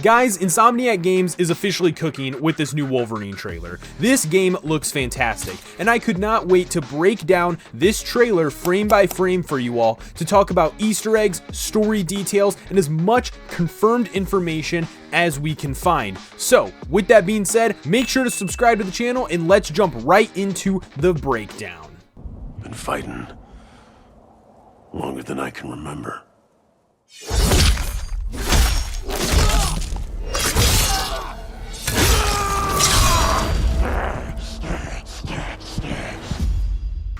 Guys, Insomniac Games is officially cooking with this new Wolverine trailer. This game looks fantastic, and I could not wait to break down this trailer frame by frame for you all to talk about Easter eggs, story details, and as much confirmed information as we can find. So, with that being said, make sure to subscribe to the channel and let's jump right into the breakdown. Been fighting longer than I can remember.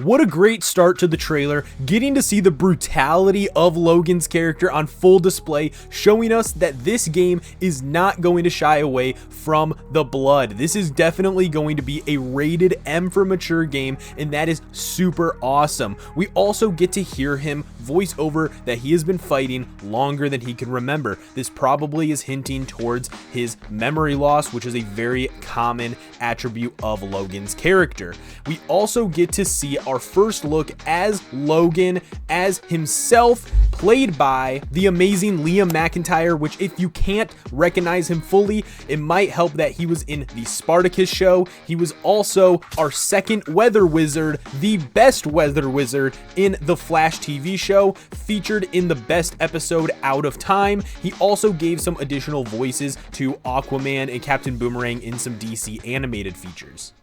What a great start to the trailer, getting to see the brutality of Logan's character on full display, showing us that this game is not going to shy away from the blood. This is definitely going to be a rated M for mature game, and that is super awesome. We also get to hear him voice over that he has been fighting longer than he can remember. This probably is hinting towards his memory loss, which is a very common attribute of Logan's character. We also get to see our first look as Logan, as himself, played by the amazing Liam McIntyre, which if you can't recognize him fully, it might help that he was in the Spartacus show. He was also our second weather wizard, the best weather wizard in the Flash TV show, featured in the best episode Out of Time. He also gave some additional voices to Aquaman and Captain Boomerang in some DC animated features.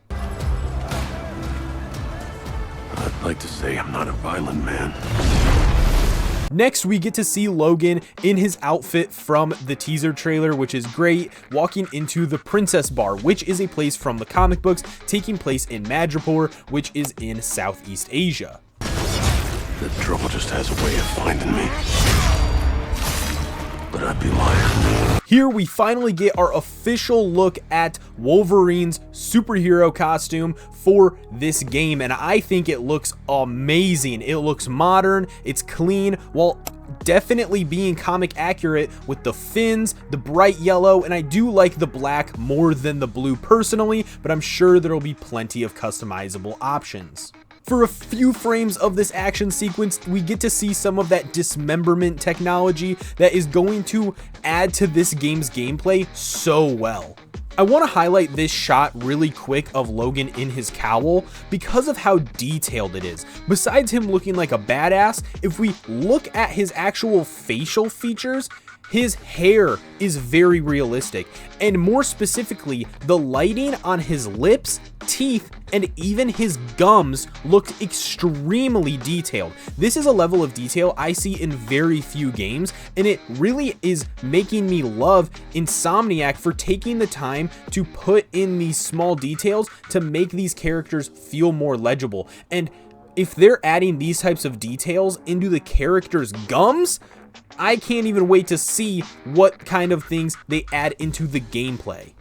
I'd like to say I'm not a violent man. Next, we get to see Logan in his outfit from the teaser trailer, which is great, walking into the Princess Bar, which is a place from the comic books taking place in Madripoor, which is in Southeast Asia. The trouble just has a way of finding me. But I'd be lying. Here we finally get our official look at Wolverine's superhero costume for this game, and I think it looks amazing. It looks modern, it's clean, while definitely being comic accurate with the fins, the bright yellow, and I do like the black more than the blue personally, but I'm sure there'll be plenty of customizable options. For a few frames of this action sequence, we get to see some of that dismemberment technology that is going to add to this game's gameplay so well. I want to highlight this shot really quick of Logan in his cowl because of how detailed it is. Besides him looking like a badass, if we look at his actual facial features, his hair is very realistic, and more specifically, the lighting on his lips, teeth, and even his gums looked extremely detailed. This is a level of detail I see in very few games, and it really is making me love Insomniac for taking the time to put in these small details to make these characters feel more legible. And if they're adding these types of details into the character's gums, I can't even wait to see what kind of things they add into the gameplay.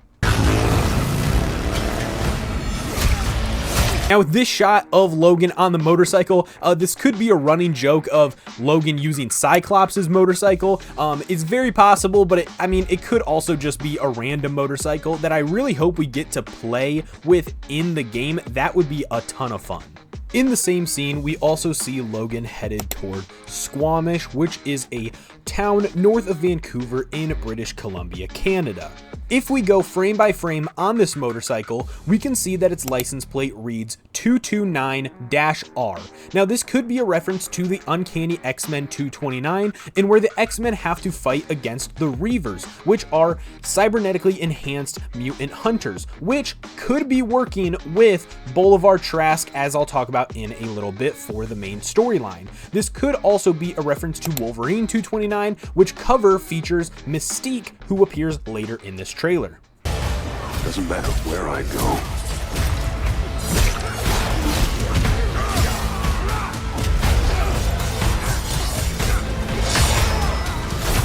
Now with this shot of Logan on the motorcycle, this could be a running joke of Logan using Cyclops' motorcycle. It's very possible, but it could also just be a random motorcycle that I really hope we get to play with in the game. That would be a ton of fun. In the same scene, we also see Logan headed toward Squamish, which is a town north of Vancouver in British Columbia, Canada. If we go frame by frame on this motorcycle, we can see that its license plate reads 229-R. Now this could be a reference to the Uncanny X-Men 229, and where the X-Men have to fight against the Reavers, which are cybernetically enhanced mutant hunters, which could be working with Boulevard Trask, as I'll talk about in a little bit for the main storyline. This could also be a reference to Wolverine 229, which cover features Mystique, who appears later in this trailer. Doesn't matter where I go.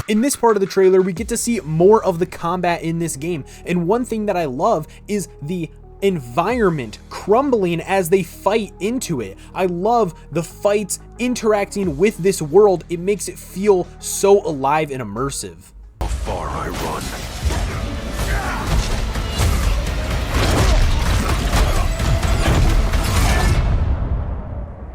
In this part of the trailer, we get to see more of the combat in this game, and one thing that I love is the environment crumbling as they fight into it. I love the fights interacting with this world. It makes it feel so alive and immersive. How far I run.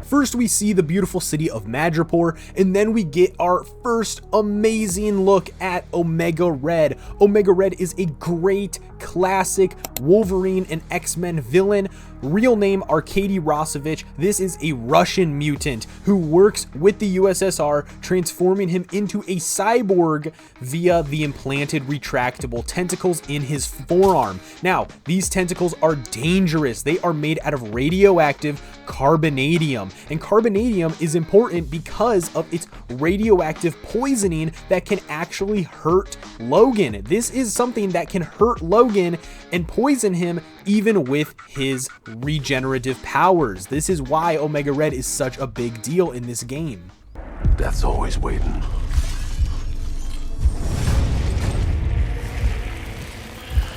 For First, we see the beautiful city of Madripoor, and then we get our first amazing look at Omega Red. Omega Red is a great classic Wolverine and X-Men villain. Real name Arkady Rossovich. This is a Russian mutant who works with the USSR, transforming him into a cyborg via the implanted retractable tentacles in his forearm. Now, these tentacles are dangerous. They are made out of radioactive carbonadium, and carbonadium is important because of its radioactive poisoning that can actually hurt Logan. This is something that can hurt Logan and poison him even with his regenerative powers. This is why Omega Red is such a big deal in this game. Death's always waiting.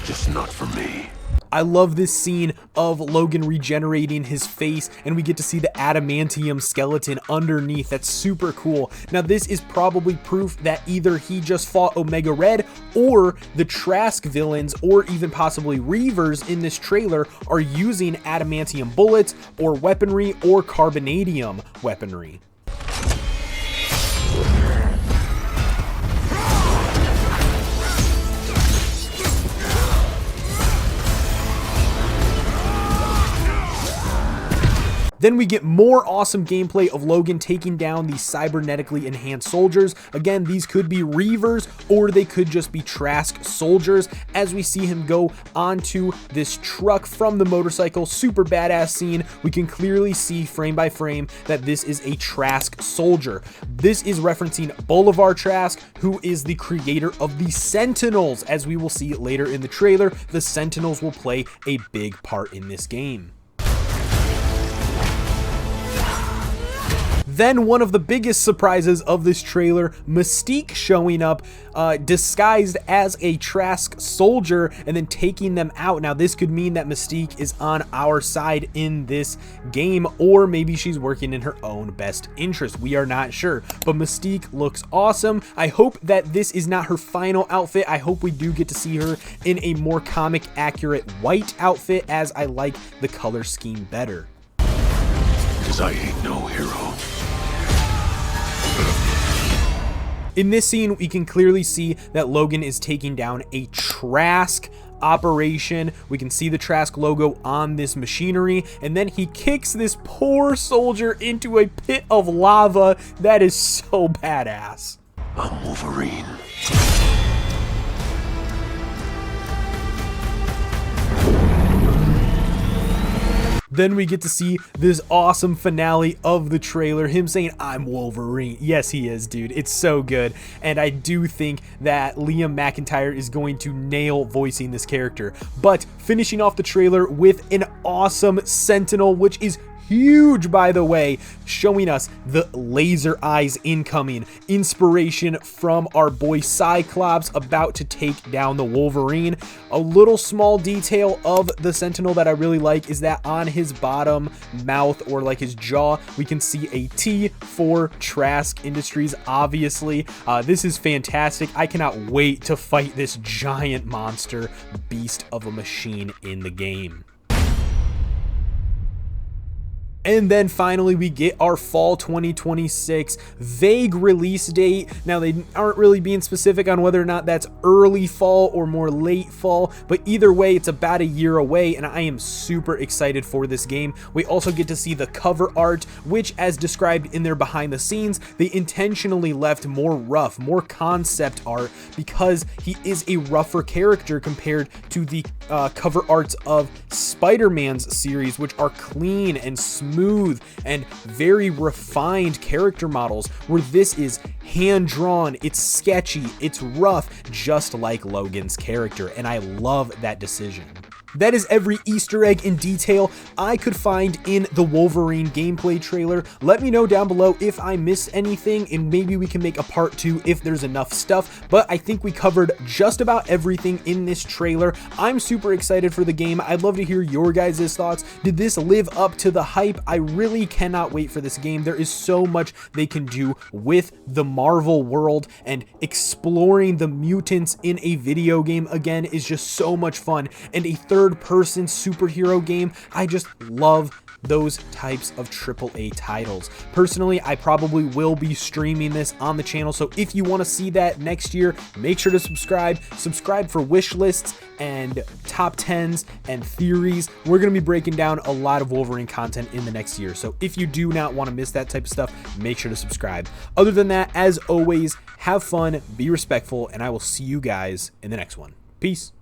Just not for me. I love this scene of Logan regenerating his face, and we get to see the adamantium skeleton underneath. That's super cool. Now, this is probably proof that either he just fought Omega Red, or the Trask villains, or even possibly Reavers in this trailer are using adamantium bullets or weaponry or carbonadium weaponry. Then we get more awesome gameplay of Logan taking down these cybernetically enhanced soldiers. Again, these could be Reavers or they could just be Trask soldiers, as we see him go onto this truck from the motorcycle. Super badass scene. We can clearly see frame by frame that this is a Trask soldier. This is referencing Bolivar Trask, who is the creator of the Sentinels. As we will see later in the trailer, the Sentinels will play a big part in this game. Then one of the biggest surprises of this trailer, Mystique showing up disguised as a Trask soldier and then taking them out. Now, this could mean that Mystique is on our side in this game, or maybe she's working in her own best interest. We are not sure, but Mystique looks awesome. I hope that this is not her final outfit. I hope we do get to see her in a more comic accurate white outfit, as I like the color scheme better. 'Cause I ain't no hero. In this scene, we can clearly see that Logan is taking down a Trask operation. We can see the Trask logo on this machinery, and then he kicks this poor soldier into a pit of lava. That is so badass. I'm Wolverine. Then we get to see this awesome finale of the trailer, him saying, "I'm Wolverine." Yes, he is, dude. It's so good. And I do think that Liam McIntyre is going to nail voicing this character. But finishing off the trailer with an awesome Sentinel, which is huge, by the way, showing us the laser eyes incoming. Inspiration from our boy Cyclops about to take down the Wolverine. A little small detail of the Sentinel that I really like is that on his bottom mouth, or like his jaw, we can see a T for Trask Industries, obviously. This is fantastic. I cannot wait to fight this giant monster beast of a machine in the game. And then finally, we get our fall 2026 vague release date. Now, they aren't really being specific on whether or not that's early fall or more late fall, but either way, it's about a year away, and I am super excited for this game. We also get to see the cover art, which, as described in their behind the scenes, they intentionally left more rough, more concept art, because he is a rougher character compared to the cover arts of Spider-Man's series, which are clean and smooth and very refined character models, where this is hand-drawn, it's sketchy, it's rough, just like Logan's character, and I love that decision. That is every Easter egg and detail I could find in the Wolverine gameplay trailer. Let me know down below if I missed anything, and maybe we can make a part 2 if there's enough stuff, but I think we covered just about everything in this trailer. I'm super excited for the game. I'd love to hear your guys' thoughts. Did this live up to the hype? I really cannot wait for this game. There is so much they can do with the Marvel world, and exploring the mutants in a video game again is just so much fun, and a third-person superhero game. I just love those types of AAA titles. Personally, I probably will be streaming this on the channel, so if you want to see that next year, make sure to subscribe for wish lists and top 10s and theories. We're going to be breaking down a lot of Wolverine content in the next year, so if you do not want to miss that type of stuff, make sure to subscribe. Other than that, as always, have fun, be respectful, and I will see you guys in the next one. Peace.